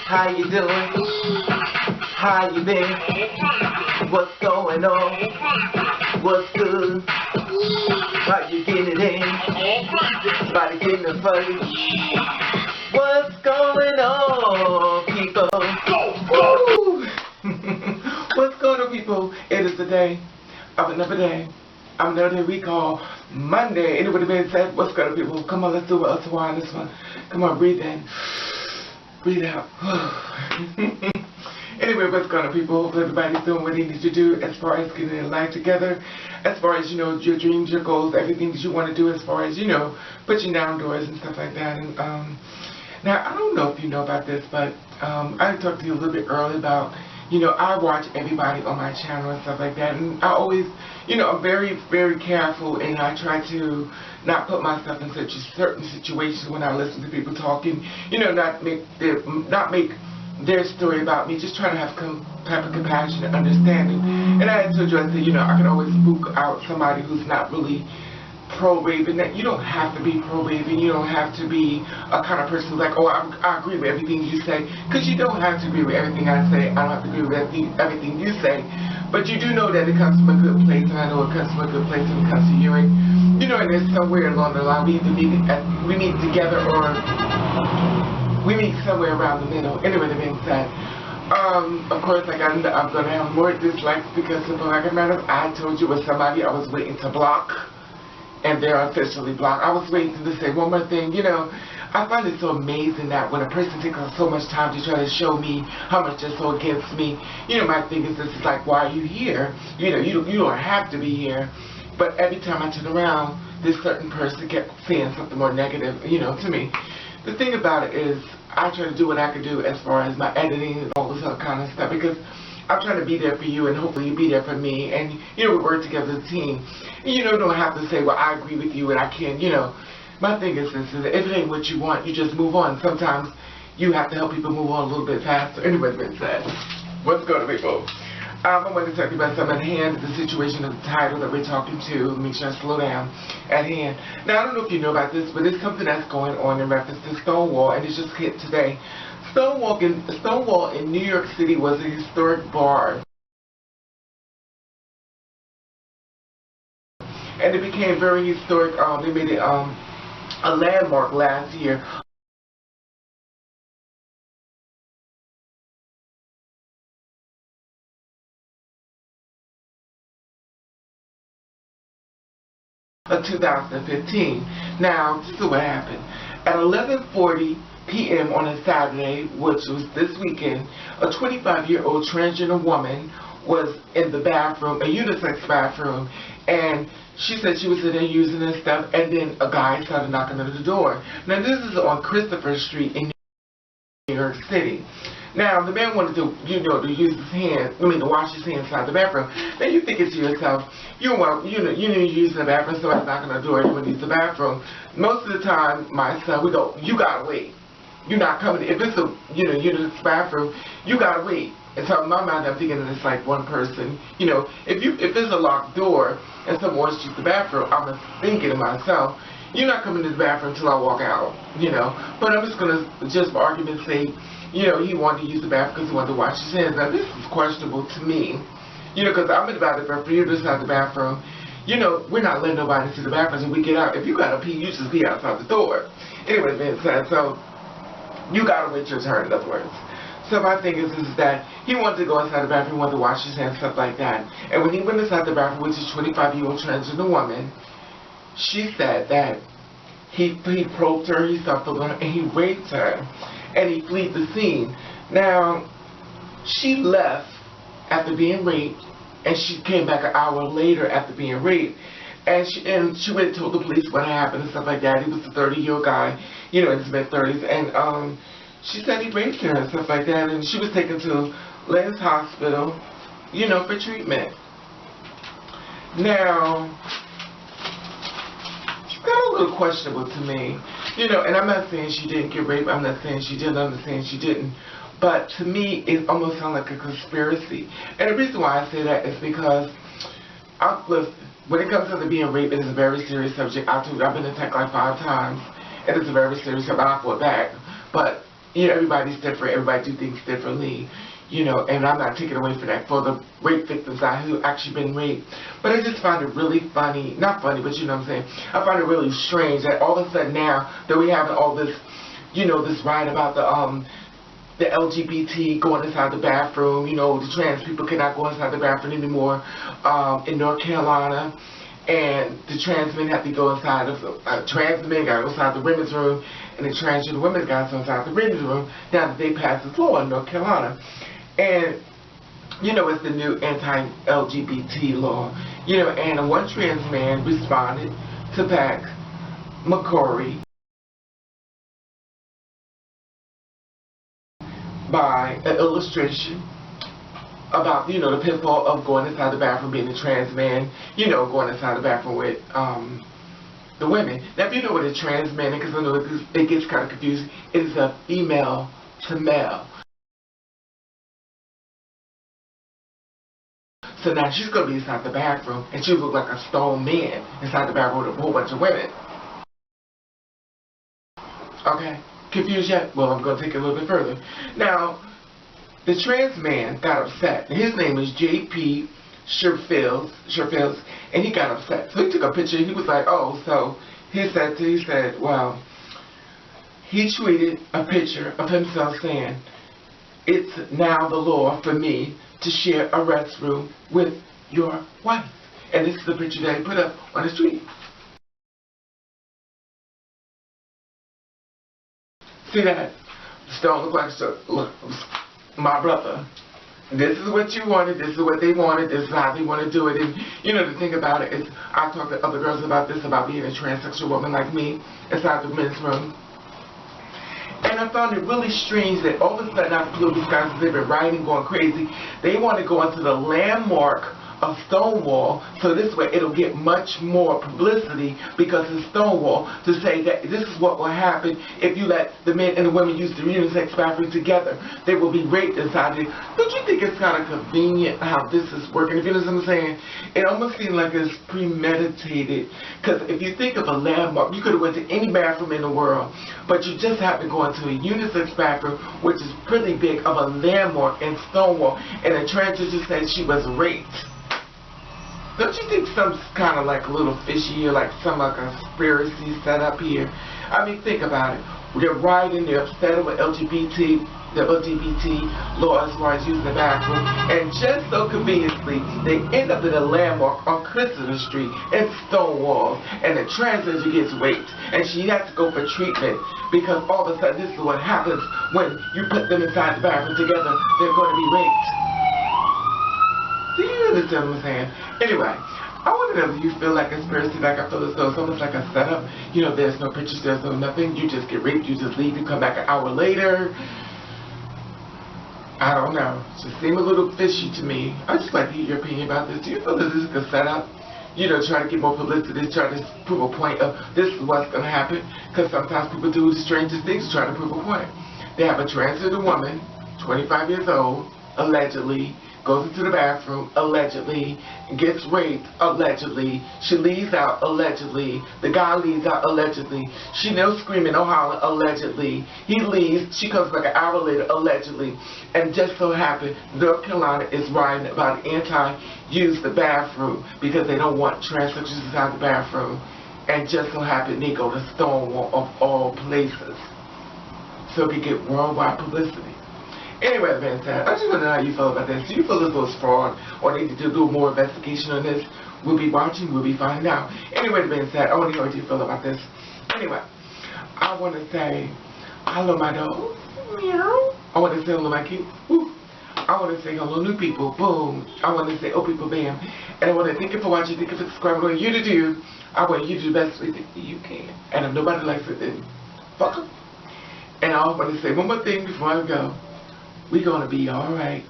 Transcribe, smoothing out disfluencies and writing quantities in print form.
How you doing? How you been? What's going on? What's good? How you getting it in? Body getting it funny? What's going on, people? Woo! What's going on, people? It is the day of another day. Another day we call Monday. Anybody been said, what's going on, people? Come on, let's do it. Let's wind this one. Come on, breathe in. Breathe out. Anyway, what's going on, people? Hopefully everybody's doing what they need to do as far as getting their life together, as far as, you know, your dreams, your goals, everything that you want to do as far as, you know, pushing down doors and stuff like that. And now, I don't know if you know about this, but I talked to you a little bit earlier about, you know, I watch everybody on my channel and stuff like that, and I always, you know, I'm very, very careful, and I try to not put myself in such a certain situation when I listen to people talking, you know, not make their story about me, just trying to have type of compassion and understanding. And I had told you, I said, you know, I can always spook out somebody who's not really pro-Raven. That you don't have to be pro-Raven. You don't have to be a kind of person who's like, oh, I agree with everything you say, because you don't have to agree with everything I say. I don't have to agree with everything you say. But you do know that it comes from a good place, and I know it comes from a good place when it comes to hearing. You know, and there's somewhere along the line we either meet together or we meet somewhere around the middle. Anyway, that being said, of course, like I'm going to have more dislikes because of the fact of the matter, I told you with somebody I was waiting to block, and they're officially blocked. I was waiting to say one more thing. You know, I find it so amazing that when a person takes so much time to try to show me how much they're so against me, you know, my thing is this is like, why are you here? You know, you don't have to be here. But every time I turn around, this certain person kept saying something more negative, you know, to me. The thing about it is, I try to do what I can do as far as my editing and all this other kind of stuff, because I'm trying to be there for you, and hopefully you be there for me, and, you know, we work together as a team. And, you know, don't have to say, well, I agree with you, and I can't, you know. My thing is this, is if it ain't what you want, you just move on. Sometimes you have to help people move on a little bit faster. Anyway, been said. What's going on, people? I want to talk about something at hand, the situation of the title that we're talking to. Make sure I slow down at hand. Now, I don't know if you know about this, but it's something that's going on in reference to Stonewall, and it's just hit today. Stonewall in New York City was a historic bar, and it became very historic. They made it a landmark last year. Of 2015. Now, this is what happened. At 11:40 p.m. on a Saturday, which was this weekend, a 25-year-old transgender woman was in the bathroom, a unisex bathroom, and she said she was in there using her stuff, and then a guy started knocking on the door. Now, this is on Christopher Street in New York City. Now, the man wanted to, you know, to use his hand, to wash his hands inside the bathroom. Now, you thinking to yourself, you need to use the bathroom, somebody's knocking on the door, everyone needs the bathroom. Most of the time, my son, we go, you gotta wait. You're not coming. If it's a, you know, unisex bathroom, you gotta wait. And so in my mind, I'm thinking that it's like one person. You know, if there's a locked door and someone wants to use the bathroom, I'm thinking to myself, you're not coming to the bathroom until I walk out, you know. But I'm just gonna, just for argument's sake, you know, he wanted to use the bathroom because he wanted to wash his hands. Now, this is questionable to me, you know, because I'm about to for you to decide the bathroom. You know, we're not letting nobody see the bathroom until we get out. If you got to pee, you just pee outside the door. Anyway, being said, so you got to wait your turn, in other words. So my thing is that he wanted to go inside the bathroom, he wanted to wash his hands, stuff like that. And when he went inside the bathroom with his 25-year-old transgender woman, she said that he probed her, he stuffed her, and he raped her. And he fled the scene. Now, she left after being raped, and she came back an hour later after being raped. And she went and told the police what happened and stuff like that. He was a 30-year-old guy, you know, in his mid-30s. And she said he raped her and stuff like that. And she was taken to Lenox Hospital, you know, for treatment. Now, got a little questionable to me, you know, and I'm not saying she didn't get raped, I'm not saying she did, I'm not saying she didn't, but to me it almost sounds like a conspiracy. And the reason why I say that is because listen, when it comes to being raped, it is a very serious subject. I've been attacked like 5 times, and it's a very serious subject. I fought back, but you know, everybody's different, everybody do things differently, you know, and I'm not taking away from that for the rape victims out who actually been raped. But I just find it really funny, not funny, but you know what I'm saying, I find it really strange that all of a sudden now that we have all this, you know, this riot about the LGBT going inside the bathroom, you know, the trans people cannot go inside the bathroom anymore in North Carolina. And the trans men have to go inside of trans men got to go inside the women's room, and the transgender women got to go inside the women's room now that they passed this law in North Carolina. And you know, it's the new anti-LGBT law. You know, and one trans man responded to Pat McCrory by an illustration about, you know, the pitfall of going inside the bathroom, being a trans man, you know, going inside the bathroom with the women. Now, if you know what a trans man is, because I know it gets kind of confusing, it is a female to male. So now she's going to be inside the bathroom, and she look like a stone man inside the bathroom with a whole bunch of women. Okay? Confused yet? Well, I'm going to take it a little bit further. Now, the trans man got upset. His name is j.p.sheffield, and he got upset. So he took a picture. He was like, oh, so he said, well, he tweeted a picture of himself saying, it's now the law for me to share a restroom with your wife. And this is the picture that he put up on his tweet. See that? Stone look like, look, my brother. This is what you wanted, this is what they wanted, this is how they want to do it. And you know, the thing about it is, I talked to other girls about this, about being a transsexual woman like me inside the men's room. And I found it really strange that all of a sudden, after political skies, they've been rioting, going crazy, they want to go into the landmark of Stonewall, so this way it'll get much more publicity because of Stonewall, to say that this is what will happen if you let the men and the women use the unisex bathroom together. They will be raped inside it. Don't you think it's kind of convenient how this is working? If you know what I'm saying? It almost seems like it's premeditated, because if you think of a landmark, you could have went to any bathroom in the world, but you just have to go into a unisex bathroom, which is pretty big of a landmark in Stonewall, and a transgender said she was raped. Don't you think something's kind of like a little fishy, or like some like a conspiracy set up here? I mean, think about it. They're rioting, they're upset with the LGBT law as far as using the bathroom, and just so conveniently, they end up in a landmark on Christopher Street in Stonewall, and the transgender gets raped, and she has to go for treatment, because all of a sudden, this is what happens when you put them inside the bathroom together. They're going to be raped. Do you understand what I'm saying? Anyway, I want to know if you feel like conspiracy, like I feel as though it's almost like a setup. You know, there's no pictures, there's no nothing. You just get raped, you just leave, you come back an hour later. I don't know. It just seems a little fishy to me. I'd just like to hear your opinion about this. Do you feel that this is a setup? You know, trying to get more publicity, trying to prove a point of this is what's going to happen. Because sometimes people do the strangest things to try to prove a point. They have a transgender woman, 25 years old, allegedly, goes into the bathroom, allegedly, gets raped, allegedly, she leaves out, allegedly, the guy leaves out, allegedly, she no screaming, no hollering, allegedly, he leaves, she comes back an hour later, allegedly, and just so happened, North Carolina is writing about anti-use the bathroom, because they don't want transsexuals inside the bathroom, and just so happened they go to Stonewall of all places, so it can get worldwide publicity. Anyway, man, I just want to know how you feel about this. Do you feel this was fraud, or need to do more investigation on this? We'll be watching, we'll be finding out. Anyway, man, I want to hear what you feel about this. Anyway, I want to say, hello, my dog. Meow. I want to say hello, my kids. Woo. I want to say hello, new people. Boom. I want to say, oh, people, bam. And I want to thank you for watching, thank you for subscribing. I want you to do, I want you to do the best with it you can. And if nobody likes it, then fuck them. And I want to say one more thing before I go. We're going to be alright.